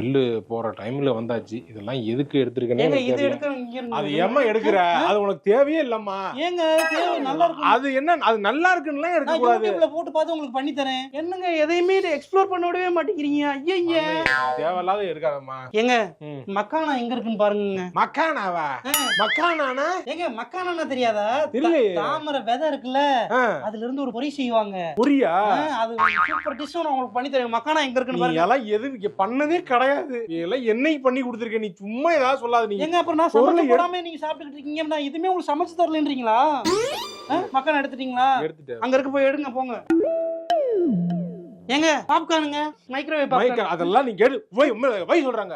Bill போற டைம்ல வந்தாச்சு. இதெல்லாம் எதுக்கு எடுத்துருக்கனே ஏங்க இது தெரியல. எடுக்க இங்க அது ஏம்மா எடுக்கிற? அது உனக்கு தேவையே இல்லம்மா. ஏங்க தேவை நல்லா இருக்கும். அது என்ன அது நல்லா இருக்குன்னுலாம் எடுக்க நான் கூடாது. யூடியூப்ல போட்டு பார்த்து உங்களுக்கு பண்ணி தரேன். என்னங்க எதையுமே எக்ஸ்ப்ளோர் பண்ண விடவே மாட்டேங்கிறீங்க. ஐயய்ய. தேவையில்லாத எடுக்காதம்மா. ஏங்க மக்கானா எங்க இருக்குன்னு பாருங்க. மக்கானாவா? மக்கானானா? ஏங்க மக்கானா தெரியாதா? தெரியலையே. தாமரை விதை இருக்குல்ல, அதுல இருந்து ஒரு பொரி செய்வாங்க. பொரியா? அது சூப்பர் டிஷ் நான் உங்களுக்கு பண்ணி தரேன். மக்கானா எங்க இருக்குன்னு பாருங்க. எல்லாம் எது பண்ணதே கிடையாது. இதெல்லாம் என்னைக்கு பண்ணி கொடுத்துருக்க? நீ சும்மா ஏதாவது சொல்லாத. நீ ஏங்க அப்புறம் நான் சமைச்சு போடாம நீங்க சாப்பிட்டுட்டு இருக்கீங்க. நான் இதுமே உங்களுக்கு சமைச்சு தரலன்றீங்களா? மக்கானா எடுத்துட்டீங்களா? எடுத்துட்டேன். அங்க இருக்க போய் எடுங்க போங்க. ஏங்க பாப்கார்னுங்க, மைக்ரோவேவ் பாப்கார்ன். அதெல்லாம் நீ கேடு வை சொல்றாங்க.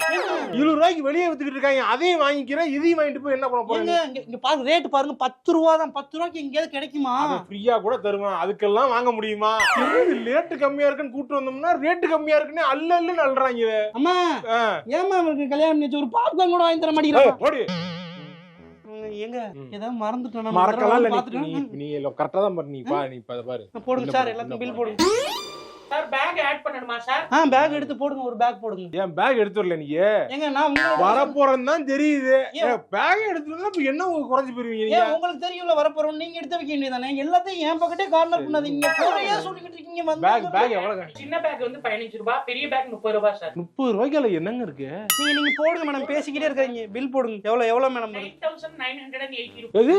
20 ரூபாய்க்கு வெளியே வித்துக்கிட்டு இருக்காங்க. அதையும் வாங்கிக்கிறேன், இதையும் வாங்கிட்டு போய் என்ன பண்ண போறீங்க? இங்க பாருங்க ரேட் பாருங்க 10 ரூபாய் தான். 10 ரூபாய்க்கு எங்கேயாவது கிடைக்குமா? அது ஃப்ரீயா கூட தருவான். அதுக்கெல்லாம் வாங்க முடியுமா? ரேட் கம்மியா இருக்குன்னு கூட்டு வந்தோம்னா ரேட் கம்மியா இருக்குன்னு அல்லன்னு அல்றாங்க. அம்மா ஏமா உங்களுக்கு கல்யாணம் பண்ணி ஒரு பாப்கார்ன் கூட வாங்கி தர மாட்டீங்களா? ஓடி. ஏங்க ஏதாவது மறந்துட்டேனா? மறக்கலாம் இல்ல. நீ கரெக்ட்டா தான் பண்ணி நீ பாரு. போடுங்க சார், எல்லாத்தையும் பில் போடுங்க. சார் பேக் ஆட் பண்ணணுமா சார்? பேக் எடுத்து போடுங்க, ஒரு பேக் போடுங்க. ஏன் பேக் எடுத்து வரல நீ? ஏங்க நான் வர போறேன்னு தான் தெரியுது. பேக் எடுத்து வந்தா இப்ப என்ன குறைஞ்சு போயிருவீங்க? ஏன் உங்களுக்கு தெரியும்ல வர போறோம், நீங்க எடுத்து வைக்க வேண்டியதானே. எல்லாத்தையும் என் பக்கெட்டே கார்னர் பண்ணாதீங்க. குறையா சொல்லிக்கிட்டு இருக்கீங்க. பேக் எவ்வளவு? சின்ன பேக் வந்து 15 ரூபாய், பெரிய பேக் 30 ரூபாய் சார். 30 ரூபாய்க்கு என்னங்க இருக்கு? நீங்க போடுங்க மேடம், பேசிக்கிட்டே இருக்காதீங்க. பில் போடுங்க. எவ்வளவு மேடம்? 9980 ரூபாய். எது?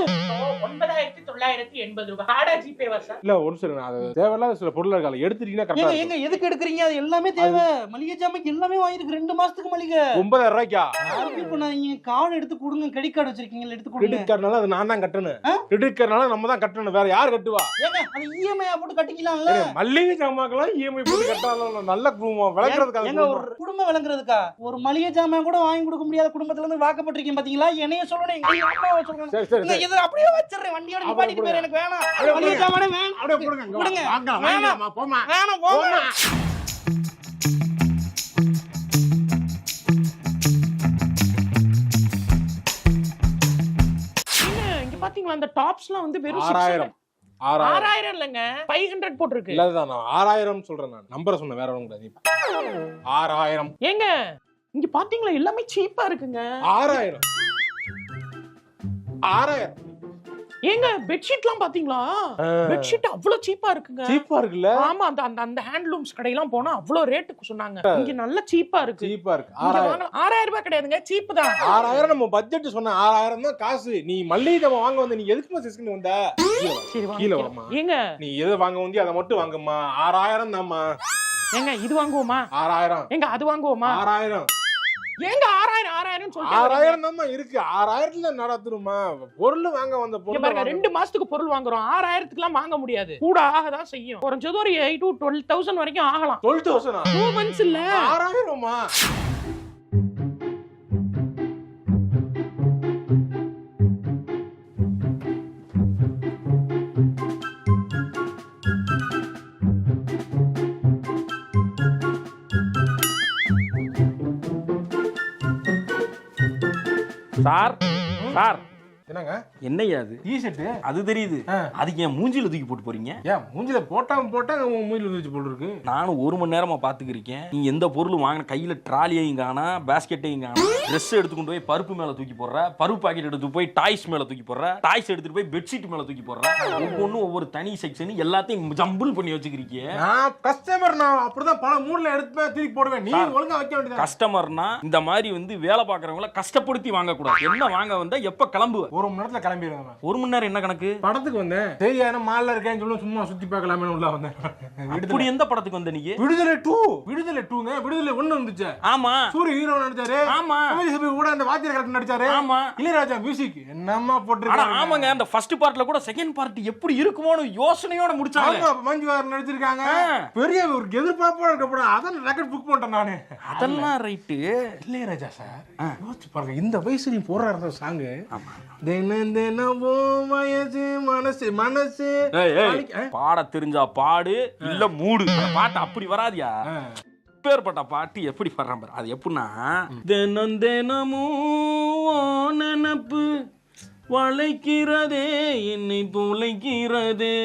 9980 ரூபாய். கார்டா ஜிபேவா சார்? இல்ல ஒரு சில அது தேவையில்லாத சில பொருள் இருக்கால எடுத்துட்டீங்கன்னா கரெக்ட்டா. ஏங்க எதுக்கு எடுக்குறீங்க? அது எல்லாமே தேவை. மளிகை ஜாமான் எல்லாமே வாங்கிருக்கு. 2 மாசத்துக்கு மளிகை. 9000 ரூபாய்க்கா? இப்போ நீங்க கார்டு எடுத்து கொடுங்க. கிரெடிட் கார்டு வச்சிருக்கீங்க, எடுத்து கொடுங்க. கிரெடிட் கார்டுனால அது நான் தான் கட்டணும். கிரெடிட் கார்டுனால நம்ம தான் கட்டணும். வேற யார் கட்டுவா? ஏங்க அது இஎம்ஐ போட்டு கட்டிக்கலாம்ல. மளிகை ஜாமான்லாம் இஎம்ஐ போட்டு கட்டாலும் நல்ல குடும்பம் விளக்குறதுக்காக. ஏங்க ஒரு குடும்பம் விளங்குறதுக்கா? ஒரு மளிகை ஜாமான் கூட வாங்கி கொடுக்க முடியாத குடும்பத்துல இருந்து வாக்கப்பட்டிருக்கீங்க பாத்தீங்களா? என்னைய சொல்லணும், எங்க அம்மாவை சொல்லணும். சரி இத அப்படியே வச்சிரேன். வண்டியோட நிப்பாட்டிட்டு போறேன். எனக்கு வேணாம். மளிகை ஜாமானே வேணாம். அப்படியே போடுங்க. வாங்க வாங்க போமா. வேணாம் போமா. பாத்தீங்களா அந்த டாப்ஸ்லாம் வந்து வெறும் 6000 6000 இல்லங்க 500 போட்டுருக்கு. இல்லதான் நான் 6000 சொல்றேன். நான் நம்பரை சொன்ன வேற ஒண்ணும் கிடையாது. 6000 ஏங்க இங்க பாத்தீங்களா எல்லாமே சீப்பா இருக்குங்க. 6000 ஏங்க பெட்ஷீட்லாம் பாத்தீங்களா? பெட்ஷீட் அவ்வளவு சீப்பா இருக்குங்க. சீப்பா இருக்குல்ல? ஆமா அந்த அந்த ஹேண்ட்லூம்ஸ் கடையெல்லாம் போனா அவ்வளவு ரேட்டுக்கு சொன்னாங்க. இங்க நல்ல சீப்பா இருக்கு. சீப்பா இருக்கு. 6000 ரூபாய் கிடையாதுங்க, சீப் தான். 6000 நம்ம பட்ஜெட் சொன்ன 6000 தான் காசு. நீ மல்லிகை ஜாமான் வாங்க வந்த, நீ எதுக்குமா சிஸ்கின் வந்த? சரி கீழ வாமா. ஏங்க நீ எது வாங்க வந்தியோ அதை மட்டும் வாங்குமா. 6000 தான்மா. ஏங்க இது வாங்குவோமா? 6000. ஏங்க அது வாங்குவோமா? 6000. ஏங்க 6000 சொல்லிட்டு 6000 தான்மா இருக்கு. 6000ல நடத்துருமா? பொருள் வாங்க வந்த பொருள் பாருங்க 2 மாசத்துக்கு பொருள் வாங்குறோம். 6000க்குலாம் வாங்க முடியாது. கூட ஆகதான் செய்யும். குறைஞ்சது ஒரு 8 to 12000 வரைக்கும் ஆகலாம். 12000 2 months இல்ல 6000மா? சார் என்னங்க என்னையா அது? டி-ஷர்ட் அது தெரியுது. அதுக்கு ஏன் மூஞ்சில தூக்கி போட்டு போறீங்க? ஏன் மூஞ்சில போட்டா மூஞ்சில தூக்கி போட்டு இருக்கு. நானும் 1 மணி நேரமா பாத்துக்கிருக்கேன். நீ எந்த பொருள் வாங்கின கையில ட்ராலியையும் காணா, பேஸ்கெட்டையும் காணா. ட்ரெஸ் எடுத்துக்கொண்டு போய் பருப்பு மேல தூக்கி போடுற, பருப்பு பாக்கெட் எடுத்து போய் டாய்ஸ் மேல தூக்கி போடுற, டாய்ஸ் எடுத்துட்டு போய் பெட்ஷீட் மேல தூக்கி போடுற. ஒவ்வொன்னும் ஒவ்வொரு தனி செக்ஷன் எல்லாத்தையும் ஜம்பிள் பண்ணி வச்சுக்கிறீங்க. நான் கஸ்டமர், நான் அப்படிதான் பல மூட்ல எடுத்து திருப்பி போடுவேன். நீ ஒழுங்கா வைக்க வேண்டியது. கஸ்டமர்னா இந்த மாதிரி வந்து வேலை பாக்குறவங்கள கஷ்டப்படுத்தி வாங்க கூடாது. என்ன வாங்க வந்தா எப்ப கிளம்புவ? 1 மணி நேரத்துல கிளம்பிடுவேன். 1 மணி நேரம் என்ன கணக்கு? படத்துக்கு வந்தேன். சரி மால்ல இருக்கேன்னு சொல்லி சும்மா சுத்தி பார்க்கலாமே உள்ள வந்தேன். இப்படி எந்த படத்துக்கு வந்த நீங்க? விடுதலை 2. விடுதலை 2ங்க. விடுதலை 1 வந்துச்சு. ஆமா. சூரிய ஹீரோ நடிச்சாரு. ஆமா. கூட அந்த வாத்தியார் கரெக்ட் நடிச்சாரு. ஆமா. இளையராஜா மியூசிக் என்னம்மா போட்டுருக்காங்க. ஆமாங்க, அந்த ஃபர்ஸ்ட் பார்ட்ல கூட செகண்ட் பார்ட் எப்படி இருக்குமோன்னு யோசனையோட முடிச்சாங்க. ஆமா, மஞ்சு வாரியர் நடிச்சிருக்காங்க. பெரிய ஒரு எதிர்பார்ப்போட இருக்கப்பட அதான் ரெக்கார்ட் புக் பண்ணிட்டேன் நானு. அதெல்லாம் ரைட்டு. இளையராஜா சார் யோசிச்சு பாருங்க, இந்த வயசுலயும் போறாரு சாங். தினம் தினம் வயசு மனசு மனசு பாட தெரிஞ்சா பாடு, இல்ல மூடு. பாட்டு அப்படி வராதியா? பேர்பட்ட பாட்டு எப்படி வர்றான் பாரு. அது எப்படின்னா, தினம் தினமும் நினப்பு வளைக்கிறதே என்னை துளைக்கிறதே,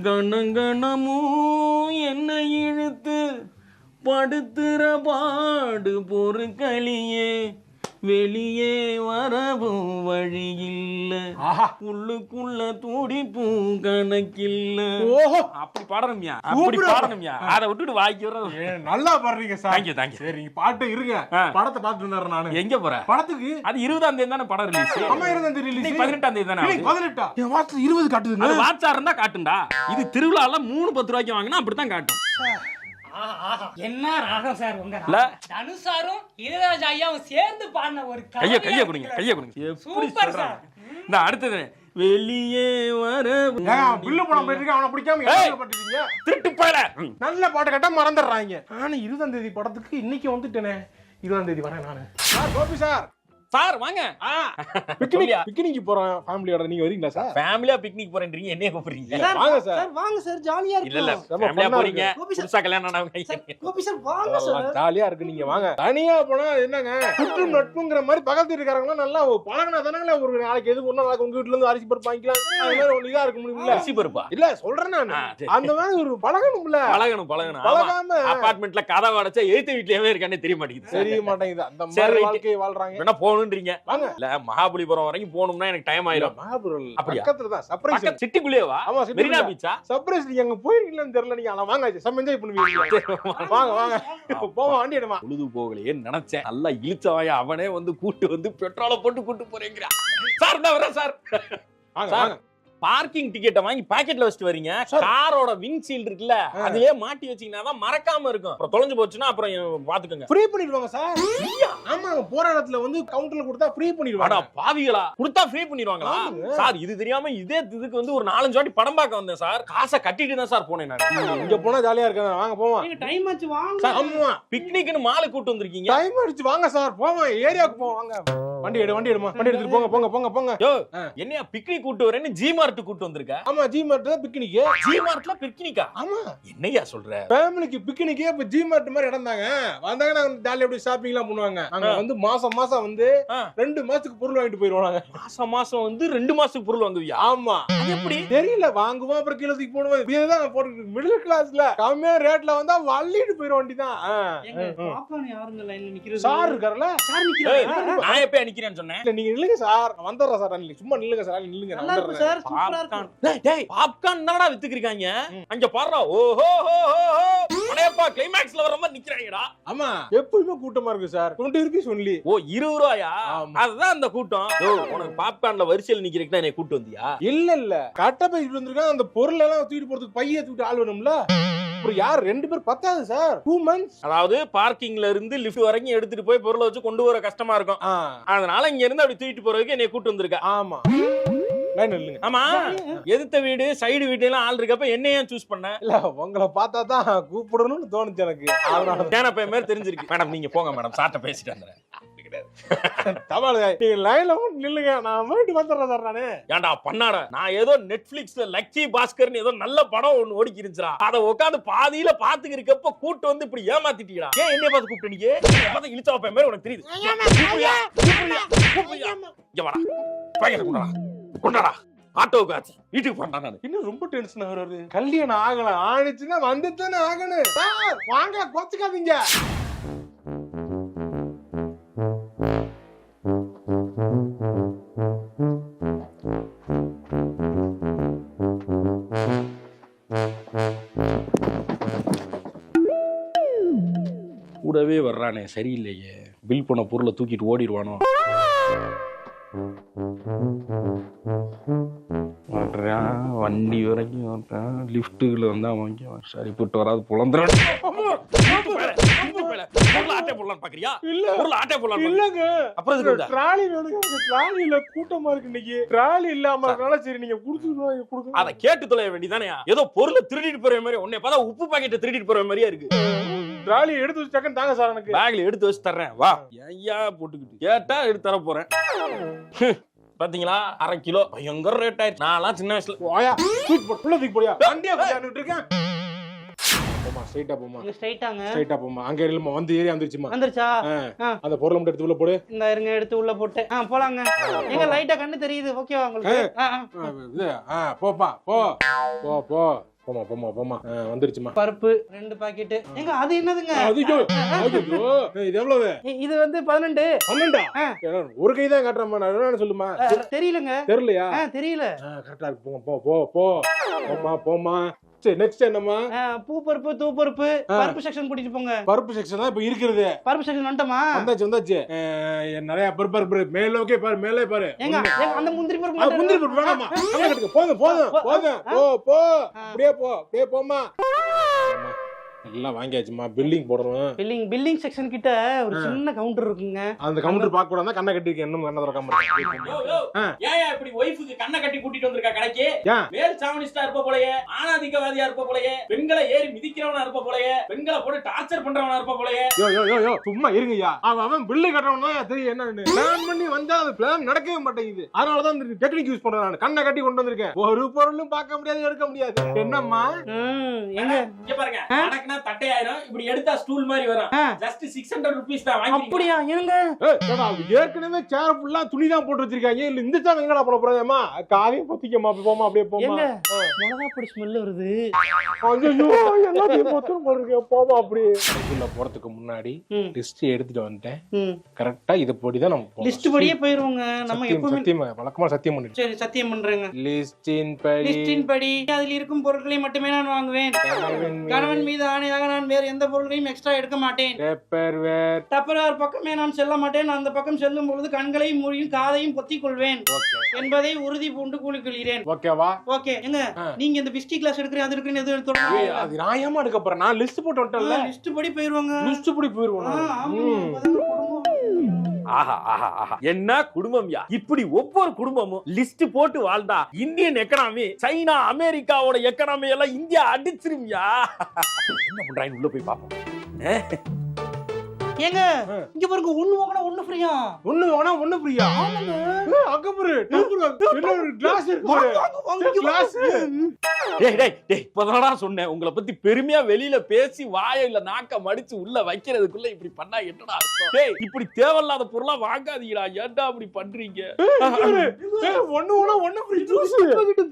கணங்கணமும் என்னை இழுத்து படுத்துற பாடு பொறுக்களியே வெளியே வரவும் வழி இல்ல உள்ளுக்குள்ள துடிப்பும் கணக்கில்ல. ஓஹோ அப்படி பாடணும்யா, அப்படி பாடணும்யா. அதை விட்டுட்டு வாய்க்கு வர நல்லா பாடுறீங்க சார். Thank you thank you. சரி நீங்க பாட்டு இருங்க, படத்தை பார்த்துட்டு இருந்தாரு. நானு எங்க போற படத்துக்கு? அது 20ஆம் தேதி தானே படம் ரிலீஸ். அம்மா 20ஆம் தேதி ரிலீஸ். 18ஆம் தேதி தானே. 18 என் வாட்ஸ்அப் 20 காட்டுதுங்க. அது வாட்ஸ்அப் இருந்தா காட்டுண்டா. இது திருவிழால 3-10 ரூபாய்க்கு வாங்கினா அப்படித்தான் காட்டும். என்ன ராகம் சார் உங்க இல்ல தனுசாரும் இளையராஜா ஐயாவும் சேர்ந்து பாடின ஒரு கைய கொடுங்க, கைய கொடுங்க. எப்படி சொல்றாங்க இந்த அடுத்தது வெளியே வர பில்லு படம் போயிட்டு இருக்க, அவனை பிடிக்காம என்ன பண்ணிட்டீங்க? திருட்டு போயல. நல்ல பாட்டு கேட்டா மறந்துடுறாங்க. நானும் 20ஆம் தேதி படத்துக்கு இன்னைக்கு வந்துட்டேனே. 20ஆம் தேதி வரேன் நானு. Sir Gopi sir. சார் வாங்க. பிக்னிக் போறோம் ஃபேமிலியோட. நீங்க வரீங்களா சார்? ஃபேமிலியா பிக்னிக் போறேன்றீங்க, என்னைய கூப்பிடுறீங்க? வாங்க சார். சார் வாங்க சார், ஜாலியா இருக்கு. இல்ல ஃபேமிலியா போறீங்க, புதுசா கல்யாணம் ஆனவங்க. கோபி சார் வாங்க சார். ஜாலியா இருக்கு, நீங்க வாங்க. தனியா போனா என்னங்க குற்று நட்புங்கிற மாதிரி பக்கத்து இருக்காரங்க நல்லா பழகினா தானங்களே. ஒரு நாளைக்கு எது ஒண்ணு நாளைக்கு உங்க வீட்டுல இருந்து அரிசி பருப்பு வாங்கிக்கலாம். அது மாதிரி ஒண்ணு இதா இருக்க முடியும்ல. அரிசி பருப்பா? இல்ல சொல்றேன் நான், அந்த மாதிரி ஒரு பழகணும்ல. பழகணும். பழகாம அபார்ட்மெண்ட்ல கதவை அடைச்சா எழுத்து வீட்லயே இருக்கானே தெரிய மாட்டேங்குது. தெரிய மாட்டேங்குது. அந்த மாதிரி வாழ்க்கையை வாழ்றாங்க. என்ன போகணுன்றீங்க? வாங்க. இல்ல மகாபலிபுரம் வரைக்கும் போகணும்னா எனக்கு டைம் ஆயிரும். மகாபலிபுரம் அப்படியா? பக்கத்துல தான். சர்ப்ரைஸ். சிட்டிக்குள்ளேயே வா. ஆமா, மெரினா பீச்சா? சர்ப்ரைஸ். நீங்க அங்க போயிருக்கீங்களான்னு தெரியல. நீங்க அத வாங்க, செம்ம என்ஜாய் பண்ணுவீங்க. வாங்க வாங்க போவோம், வண்டி எடுமா. உழுது போகலையே நினைச்சேன். நல்லா இழுச்சவாயா அவனே வந்து கூட்டு வந்து பெட்ரோலை போட்டு கூட்டு போறேங்கிறா. சார் நான் வரேன் சார். வாங்க வாங்க. பார்க்கிங் டிக்கெட்டை வாங்கி பாக்கெட்ல வச்சுட்டு வரீங்க. காரோட விங் ஷீல்ட் இருக்குல்ல, அதுலயே மாட்டி வச்சீங்கன்னா தான் மறக்காம இருக்கும். அப்புறம் தொலைஞ்சு போச்சுன்னா அப்புறம் பாத்துக்கோங்க. ஃப்ரீ பண்ணிடுவாங்க சார். ஆமா, போற இடத்துல வந்து கவுண்டர்ல கொடுத்தா ஃப்ரீ பண்ணிடுவாங்க. அட பாவிகளா, கொடுத்தா ஃப்ரீ பண்ணிடுவாங்களா? சார் இது தெரியாம இதே இதுக்கு வந்து ஒரு 4-5 வாட்டி படம் பார்க்க வந்தேன் சார். காசை கட்டிட்டு தான் சார் போனேன் நான். இங்க போனா ஜாலியா இருக்காங்க. வாங்க போவோம். நீங்க டைம் ஆச்சு வாங்க. சார் ஆமா, பிக்னிக்னு மாலை கூட்டி வந்திருக்கீங்க. டைம் ஆயிடுச்சு வாங்க சார். போவோம், ஏரியாவுக்கு போவோம். வாங்க வண்டி எடுமா. வண்டி எடுத்துட்டு போங்க போங்க போங்க போங்க. யோ என்னையா பிக்னிக் கூட்டி வரேன்னு ஜி மார்ட் கூட்டி வந்திருக்க? ஆமா, ஜி மார்ட் தான் பிக்னிக். ஜி மார்ட்ல பிக்னிக்கா? ஆமா. என்னையா சொல்ற? ஃபேமிலிக்கு பிக்னிக்கே இப்ப ஜி மார்ட் மாதிரி இடம் தாங்க. வந்தாங்க நாங்க ஜாலியா அப்படியே ஷாப்பிங் எல்லாம் பண்ணுவாங்க. நாங்க வந்து மாசம் வந்து 2 மாசத்துக்கு பொருள் வாங்கிட்டு போயிடுவோம். நாங்க மாசம் வந்து 2 மாசத்துக்கு பொருள் வாங்குவியா? ஆமா. அது எப்படி தெரியல, வாங்குவோம் அப்புறம் கீழ தூக்கி போடுவோம். இதுதான் போட்டு மிடில் கிளாஸ்ல கம்மியா ரேட்ல வந்தா வள்ளிட்டு போயிடும் வண்டி தான். எங்க பாப்பானே யாருங்க லைன்ல நிக்கிறது? சார் இருக்காருல. சார் நிக்கிறாங்க. நான் எப்ப நிக்கிறேன்னு சொன்னேன். இல்ல நீங்க நில்லுங்க சார். வந்துறேன் சார். நீங்க சும்மா நில்லுங்க சார். நில்லுங்க நான் நல்லா இருக்கு வந்துறேன். சார், சூப்பரா இருக்கு. டேய் பாப்கார்ன் தானடா வித்துக்கிருக்காங்க. அங்க பாருடா. ஓஹோ அடேப்பா கிளைமாக்ஸ்ல வர மாதிரி நிக்கறாங்கடா. ஆமா, எப்பவுமே கூட்டமா இருக்கு சார். 20 rupees only. ஓ 20 ரூபாயா? அதுதான் அந்த கூட்டம். ஓ உனக்கு பாப்கார்ன்ல வரிசையில நிக்கிறதுக்கு தான் என்னை கூட்டி வந்தியா? இல்ல கட்ட பை வந்திருக்காங்க. அந்த பொருள் எல்லாம் தூக்கிட்டு போறதுக்கு பைய தூக்கிட்டு ஆள் வேணும்ல. அப்புறம் யார் 2 பேர் பத்தாது சார். 2 months. அதாவது பார்க்கிங்ல இருந்து லிஃப்ட் வரைக்கும் எடுத்துட்டு போய் பொருளை வச்சு கொண்டு வர கஷ்டமா இருக்கும். அதனால இங்க இருந்து அப்படி தூக்கிட்டு போறதுக்கு என்னை கூட்டி வந்திருக்க. ஆமா. லைன் இல்லங்க. ஆமா, எதிர்த்த வீடு சைடு வீடு எல்லாம் ஆள் இருக்கப்ப என்ன ஏன் சூஸ் பண்ண? இல்ல உங்களை பார்த்தா தான் கூப்பிடணும்னு தோணுச்சு எனக்கு. அதனால தேனப்பை மாதிரி தெரிஞ்சிருக்கு. மேடம் நீங்க போங்க மேடம், சாட்ட பேசிட்டு வந்துறேன். தபால் நீங்க லைன்ல நில்லுங்க, நான் போயிட்டு வந்துடுறேன் சார். நானு ஏன்டா பண்ணாட, நான் ஏதோ நெட்ஃபிளிக்ஸ்ல லக்கி பாஸ்கர்னு ஏதோ நல்ல படம் ஒண்ணு ஓடிக்கி இருந்துச்சுடா. அதை உட்காந்து பாதியில பாத்துக்கு இருக்கப்ப கூட்டு வந்து இப்படி ஏமாத்திட்டீடா. ஏன் என்னைய பார்த்து கூப்பிட்டு நீங்க பார்த்து இழுச்சா வைப்ப மாதிரி உனக்கு தெரியுது. இங்க வாடா, பாக்கெட் கொண்டாடா, ஆட்டோவுக்கு ஆச்சு, வீட்டுக்கு போறேன். நான் இன்னும் ரொம்ப டென்ஷன் ஆகுறாரு. கல்யாணம் ஆகல, ஆயிடுச்சுன்னா வந்துதானே ஆகணும் சார். வாங்க கோச்சுக்காதீங்க. கூடவே வர்றானே சரியில்லையே. பில் பண்ண பொருளை தூக்கிட்டு ஓடிடுவானோ. வண்டி வரைக்கும் லிப்டுல வந்தா வாங்கிக்குவான். சரி போட்டு வராது புலந்துறான். கூட்டமா இருக்கு இன்னைக்கு. ட்ராலி இல்லாம இருக்கனால சரி நீங்க குடுத்துருங்க. அதை கேட்டு தொலைய வேண்டியதானே. ஏதோ பொருளை திருடிட்டு போற மாதிரி உன்னை பார்த்தா உப்பு பாக்கெட்டை திருடிட்டு போற மாதிரியா இருக்கு. ட்ராலி எடுத்து வச்சு டக்குன்னு தாங்க சார். எனக்கு பேக்ல எடுத்து வச்சு தர்றேன் வா. ஐயா போட்டுக்கிட்டு கேட்டா எடுத்து தர போறேன். பாத்தீங்களா 1/2 கிலோ பயங்கர ரேட் ஆயிடுச்சு. நான்லாம் சின்ன வயசுல போயா தூக்கி போடு, புள்ள தூக்கி போடியா. வண்டியா போயிட்டு இருக்கேன். போமா ஸ்ட்ரைட்டா போமா. இங்க ஸ்ட்ரைட்டாங்க. ஸ்ட்ரைட்டா போமா. அங்க இல்லமா வந்து ஏரியா வந்துருச்சுமா. வந்துருச்சா? அந்த பொருளை மட்டும் எடுத்து உள்ள போடு. இந்த இருங்க எடுத்து உள்ள போட்டு. போலாங்க. எங்க லைட்டா கண்ணு தெரியுது. ஓகேவா உங்களுக்கு? இது போப்பா போ போ போ. போமா போமா போமா வந்துருச்சுமா. பருப்பு 2 பாக்கெட். ஏங்க அது என்னதுங்க? ஐயோ இது எவ்வளவு? இது வந்து 12. 12 ஒரு கை தான் காட்டுறேன். நான் என்ன சொல்லுமா? தெரியலங்க. தெரியலையா? தெரியல. கரெக்டா இருக்கு. போமா போமா. சரி நெக்ஸ்ட் என்னமா? பூ பருப்பு தூ பருப்பு பருப்பு செக்ஷன் கூட்டிட்டு போங்க. பருப்பு செக்ஷன் தான் இப்ப இருக்குது. பருப்பு செக்ஷன் வந்துட்டமா? வந்தாச்சு. நிறைய பருப்பு மேலோக்கே பாரு, மேலே பாரு. ஏங்க அந்த முந்திரி பருப்பு வேணாமா? அங்க கட்டுங்க. போதும். அப்படியே போமா. எல்லாம் வாங்கியாச்சுமா. பில்லிங் போடணும். பில்லிங் செக்ஷன் கிட்ட ஒரு சின்ன கவுண்டர் இருக்குங்க. அந்த கவுண்டர் பார்க்க கூடாது. கண்ணை கட்டிருக்கேன். இன்னும் கண்ணை திறக்காம இருக்கேன். ஏன் இப்படி ஒய்ஃபுக்கு கண்ணை கட்டி கூட்டிட்டு வந்திருக்கா கடைக்கு? மேல் சாவனிஸ்டா இருப்ப போலயே, ஆணாதிக்கவாதியா இருப்ப போலயே, பெண்களை ஏறி மிதிக்கிறவனா இருப்ப போலயே, பெண்களை போட்டு டார்ச்சர் பண்றவனா இருப்ப போலயே. யோ சும்மா இருங்கய்யா. அவன் பில்லு கட்டறவனா தெரியும் என்னன்னு. பிளான் பண்ணி வந்தா அது பிளான் நடக்கவே மாட்டேங்குது. அதனால தான் இந்த டெக்னிக் யூஸ் பண்றேன். நான் கண்ணை கட்டி கொண்டு வந்திருக்கேன். ஒரு பொருளும் பார்க்க முடியாது, எடுக்க முடியாது. என்னம்மா? எங்க இங்க பாருங்க. நடக்குனா தட்டையாயிரும். இப்படி எடுத்தா ஸ்டூல் மாதிரி வரும். ஜஸ்ட் 600 ரூபீஸ் தான் வாங்கி. அப்படியா? ஏங்க ஏற்கனவே சேர் ஃபுல்லா துணி தான் போட்டு வச்சிருக்காங்க. இல்ல இந்த சாமி எங்கடா போட போறேம்மா? காலையும் பத்திக்கமா. போமா அப்படியே போமா. மிளகா பொடி ஸ்மெல் வருது. ஐயோ எல்லாத்தையும் போத்தும் போடுங்க. போமா அப்படியே. உள்ள போறதுக்கு முன்னாடி லிஸ்ட் எடுத்துட்டு வந்துட்டேன். கரெக்ட்டா இத படி தான் நம்ம லிஸ்ட் படியே போயிருவோங்க. நம்ம எப்பவுமே சத்தியமா வழக்கமா சத்தியம் பண்ணிட்டு. சரி சத்தியம் பண்றேங்க. லிஸ்டின் படி அதில் இருக்கும் பொருட்களை மட்டுமே நான் வாங்குவேன். கணவன் மீது ஆணையாக நான் வேறு எந்த பொருளையும் எக்ஸ்ட்ரா எடுக்க மாட்டேன். டப்பர்வேர் பக்கமே நான் செல்ல மாட்டேன். அந்த பக்கம் செல்லும் பொழுது கண்களையும் மூடியும் காதையும் பொத்திக் கொள்வேன் என்பதை உறுதி பூண்டு கூலிக்கொள்கிறேன். ஓகேவா? ஓகே. எங்க நீங்க இந்த பிஸ்டி கிளாஸ் எடுக்கிறீங்க, அது எடுக்கிறீங்க, எது எடுத்துறீங்க? அது நான் ஏமா எடுக்க போறேன்? நான் லிஸ்ட் போட்டு வந்துட்டேன்ல. லிஸ்ட் படி போயிருவாங்க. லிஸ்ட் படி போயிருவாங்க. ஆஹா என்ன குடும்பம்யா. இப்படி ஒவ்வொரு குடும்பமும் லிஸ்ட் போட்டு வாழ்ந்தா இந்தியன் எக்கனாமி சைனா அமெரிக்காவோட எக்கனாமி எல்லாம் இந்தியா அடிச்சிரும்யா. என்ன பண்றாங்க உள்ள போய் பாப்போம். ஏங்க இங்க பாருங்க, ஒண்ணு வாங்கினா ஒண்ணு ஃப்ரீயா. ஒண்ணு வாங்கினா ஒண்ணு ஃப்ரீயா? அங்க பாரு டெம்பர் கிளாஸ் இருக்கு. கிளாஸ். டேய் இப்பதானடா சொன்னேன் உங்களை பத்தி பெருமையா வெளியில பேசி வாயில நாக்க மடிச்சு உள்ள வைக்கிறதுக்குள்ள இப்படி பண்ணா என்னடா அர்த்தம்? டேய் இப்படி தேவையில்லாத பொருளா வாங்காதீங்கடா. ஏன்டா அப்படி பண்றீங்க? ஒண்ணு வாங்கினா ஒண்ணு ஃப்ரீ ஜூஸ்.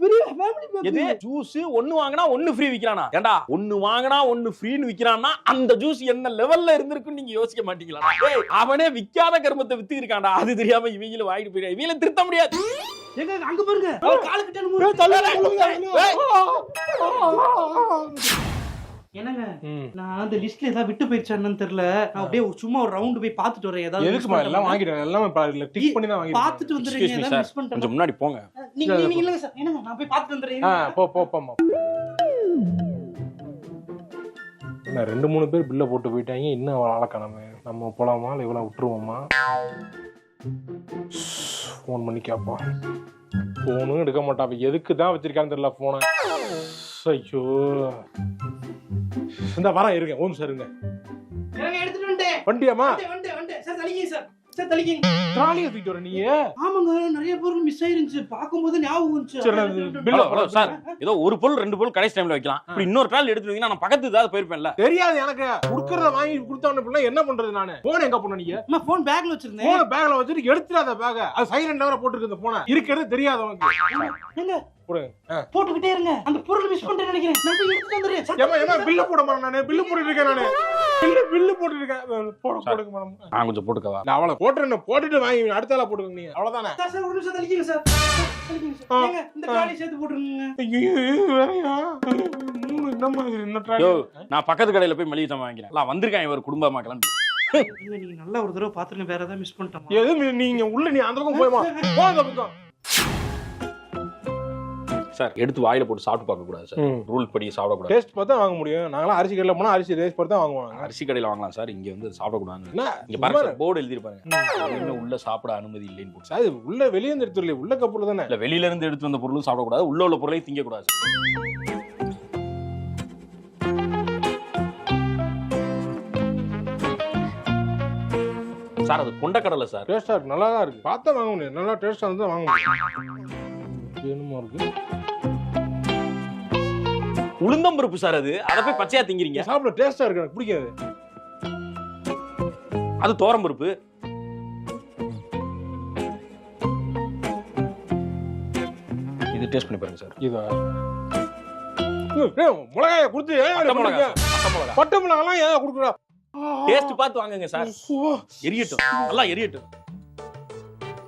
பெரிய ஃபேமிலி எது ஜூஸ் ஒன்னு வாங்கினா ஒன்னு ஃப்ரீ விக்கிறானா? ஏண்டா ஒன்னு வாங்கினா ஒன்னு ஃப்ரீன்னு விக்கிறான்னா அந்த ஜூஸ் என்ன லெவல்ல இருந்திருக்குன்னு நீங்க யோசிக்க மாட்டீங்களா? அவனே விக்காத கர்மத்தை வித்து இருக்காண்டா. அது தெரியாம இவங்கள வாங்கிட்டு போயிடா. இவங்கள திருத்த முடியாது. ஏங்க அங்க பாருங்க, கால கிட்ட என்னங்க நான் அந்த லிஸ்ட்ல ஏதாவது விட்டு போயிடுச்சான்னு தெரியல. நான் அப்படியே சும்மா ஒரு ரவுண்ட் போய் பாத்துட்டு வரேன். ஏதாவது எதுக்குமா எல்லாம் வாங்கிட்டேன். எல்லாமே டிக் பண்ணி தான் வாங்கிட்டேன். பாத்துட்டு வந்துறீங்க. ஏதாவது மிஸ் பண்ணிட்டேன். கொஞ்சம் முன்னாடி போங்க. நீங்க இல்லங்க சார். என்னங்க நான் போய் பாத்துட்டு வந்துறேன். போமா. என்ன 2-3 பேர் பில்ல போட்டு போயிட்டாங்க. இன்னும் ஆளக்கானமே. நம்ம போலாமா இல்ல இவ்வளவு விட்டுருவோமா? போன் பண்ணி கேப்பா. போனும் எடுக்க மாட்டா. எதுக்கு தான் வச்சிருக்கான்னு தெரியல போன. ஐயோ இந்த வரேன் இருங்க. ஓம் சார் இருங்க. எடுத்துட்டு வந்துட்டேன். வண்டியாமா? வந்துட்டேன் சார். தலிங்க சார். சார் தலிங்க. ட்ராலியை தூக்கிட்டு வர நீ? ஆமாங்க, நிறைய பொருள் மிஸ் ஆயிருந்துச்சு. பாக்கும்போது ஞாபகம் வந்துச்சு. சார் ஏதோ ஒரு பொருள் 2 பொருள் கடைசி டைம்ல வைக்கலாம். இப்படி இன்னொரு ட்ராலி எடுத்து வந்தீங்கன்னா நான் பக்கத்து ஏதாவது போயிருப்பேன்ல. தெரியாது எனக்கு. குடுக்கறத வாங்கி கொடுத்தவன பிள்ளை என்ன பண்றது நானு? போன் எங்க போன நீங்க? அம்மா போன் பேக்ல வச்சிருந்தேன். போன் பேக்ல வச்சிட்டு எடுத்துறாத பேக். அது சைலண்ட் வேற போட்டுருக்கு. இந்த போன் இருக்கிறது தெரியாது உனக்கு. எங்க போட்டுக்கிட்டே இருங்க. அந்த பொருள் மிஸ் பண்றேன்னு நினைக்கிறேன். நான் போய் எடுத்துட்டு வந்துறேன். ஏமா பில்ல போட மாட்டேன். நானு பில்ல போட்டுட்டு இருக்கேன். நானு பில்ல போட்டுட்டு இருக்கேன். போடுங்க மேடம். நான் கொஞ்சம் போட்டுக்கவா? நான் அவளை போட்டுட்டு வாங்கி அடுத்தால போட்டுங்க நீங்க. அவ்வளவுதானே சார். ஒரு நிமிஷம் தலிங்க சார். ஏங்க இந்த ட்ராலி சேர்த்து போட்டுருங்க. ஐயோ வேறயா? என்ன மாதிரி என்ன ட்ராலி? நான் பக்கத்து கடையில போய் மளிகை சாமான் வாங்கிக்கிறேன். நான் வந்திருக்கேன் ஒரு குடும்பமா கிளம்பி. நீங்க நல்லா ஒரு தடவை பாத்துங்க. வேற ஏதாவது மிஸ் பண்ணிட்டோமா? எது நீங்க உள்ள நீ அந்த பக்கம் போய்மா. போங்க பக்கம். சார் எடுத்து வாயில போட்டு சாப்பிட்டு பார்க்க கூடாது சார். ரூல் படி சாப்பிட கூடாது. டேஸ்ட் பார்த்தா வாங்க முடியும். நாங்கலாம் அரிசி கடையில போனா அரிசி டேஸ்ட் பார்த்து தான் வாங்குவாங்க. அரிசி கடையில வாங்கலாம் சார். இங்க வந்து சாப்பிட கூடாது. இங்க பாருங்க போர்டு எழுதி பாருங்க. உள்ள சாப்பிட அனுமதி இல்லைன்னு போட்டு. அது உள்ள வெளிய இருந்து எடுத்து உள்ள கப்புல தானே. இல்ல வெளியில இருந்து எடுத்து வந்த பொருளும் சாப்பிட கூடாது. உள்ள உள்ள பொருளையும் திங்க கூடாது. சார் அது கொண்டக்கடலை சார். டேஸ்டா இருக்கு. நல்லா தான் இருக்கு. பார்த்தா வாங்க முடியும். நல்லா டேஸ்டா இருந்தா வாங்க முடியும். என்னமோ இருக்கு. உளுந்தம்பருப்பு சார். அது அத போய் பச்சையா திங்கிறீங்க. சாப்பிட டேஸ்டா இருக்கு. எனக்கு பிடிக்காது. அது தோரம்பருப்பு. இது டேஸ்ட் பண்ணி பாருங்க சார். இதா மிளகாய கொடுத்து ஏன் பட்டை இப்படி மிளகா பண்றீங்க? பட்டை மிளகா பட்டை மிளகாலாம் ஏன் கொடுக்குறா? டேஸ்ட் பார்த்து வாங்குங்க சார். எரியட்டும், நல்லா எரியட்டும்.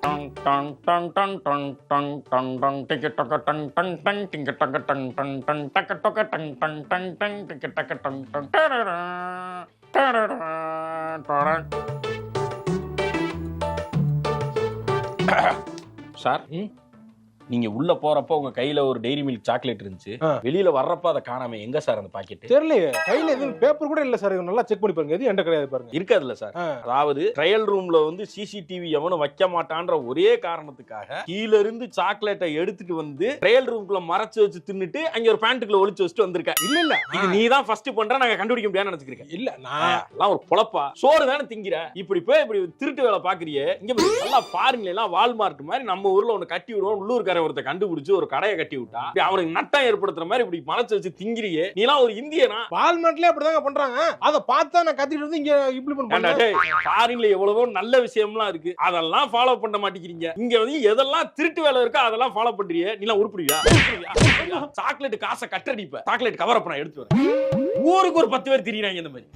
டங் டங் டங் டங் டங் டங் டங் டங் டிக்கி டக டங் டங் டங் டிங்கி டக டங் டங் டங் டக டக டங் டங் டங் டங் டிக்கி டக டங் டங் டரடா டரடா டரடா. சார் நீங்க உள்ள போறப்ப உங்க கையில ஒரு டெய்ரி மில்க் சாக்லேட் இருந்துச்சு, வெளியில வர்றப்ப அதை காணாம எங்க சார் அந்த பாக்கெட்? தெரியலையே, கையில எதுவும் பேப்பர் கூட இல்ல சார். நல்லா செக் பண்ணி பாருங்க, எது என்கிட்ட கிடையாது பாருங்க. இருக்காதுல்ல சார். அதாவது ட்ரையல் ரூம்ல வந்து சிசிடிவி எவனும் வைக்க மாட்டான்ற ஒரே காரணத்துக்காக கீழ இருந்து சாக்லேட்டை எடுத்துட்டு வந்து ட்ரையல் ரூம்குள்ள மறைச்சு வச்சு தின்னுட்டு அங்க ஒரு பேண்ட்டுக்குள்ள ஒளிச்சு வச்சுட்டு வந்திருக்க. இல்ல இது நீ தான் ஃபர்ஸ்ட் பண்ற, நாங்க கண்டுபிடிக்க முடியாது நினைச்சுக்கிறேன். இல்ல நான் எல்லாம் ஒரு பொழப்பா, சோறு தானே திங்கிற, இப்படி போய் இப்படி திருட்டு வேலை பாக்குறியே. இங்க நல்லா பாருங்களேன், எல்லாம் வால்மார்ட் மாதிரி நம்ம ஊர்ல ஒண்ணு கட்டி விடுவோம், உள்ளூர்கார ஒருத்த கண்டுபிடிச்சு ஒரு கடையை கட்டி விட்டா அவனுக்கு நட்டம் ஏற்படுத்துற மாதிரி இப்படி மறைச்சு வச்சு திங்கிறியே. நீ எல்லாம் ஒரு இந்தியனா? வால்மார்ட்லயே அப்படிதாங்க பண்றாங்க. அதை பார்த்தா நான் கத்திட்டு வந்து இங்க இம்ப்ளிமெண்ட் பண்றேன். ஃபாரின்ல எவ்வளவோ நல்ல விஷயம்லாம் இருக்கு, அதெல்லாம் ஃபாலோ பண்ண மாட்டேங்கிறீங்க. இங்க வந்து எதெல்லாம் திருட்டு வேலை இருக்கோ அதெல்லாம் ஃபாலோ பண்றியே. நீ எல்லாம் உருப்படியா? சாக்லேட் காசை கட்டடிப்ப, சாக்லேட் கவர் அப்ப நான் எடுத்து வரேன். ஊருக்கு ஒரு 10 பேர் திரியிறாங்க இந்த மாதிரி.